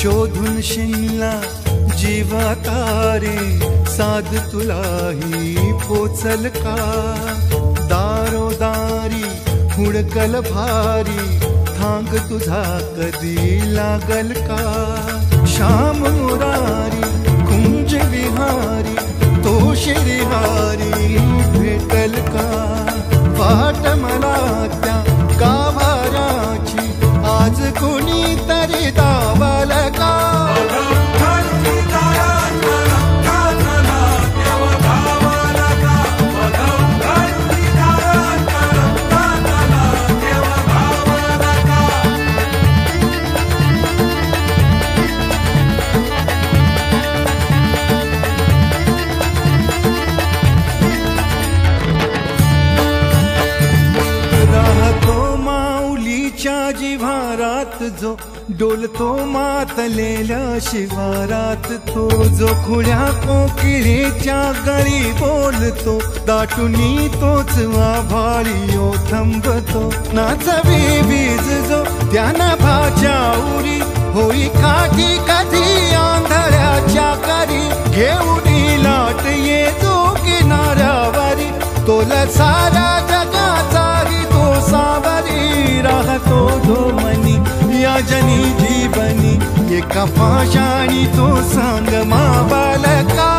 शोधून शिनला जीवा तारे साध तुलाही पोचल का दारोदारी हुडकल भारी थांग तुझा कधी लागल का श्याम मुरारी कुंज विहारी तो श्रीहारी भेटल का वाट मला त्या गाभाराची आज कोणी तरी दावल का जिव्हारात जो डोलतो मातलेल्या शिवारात तो जो खुड्या कोकिळेच्या गळी बोलतो दाटुनी तोच आभाळी थांबतो नाचवी बीज जो त्याना भाच्या उरी होई काठी कधी आंधळ्याच्या करी घेऊन लाट ये जो किनाऱ्यावरी तोला सारा जगाचाही तो सावरी राहतो जो मनी या जनी जीवनी एका पाशाणी तो सांग मा बालका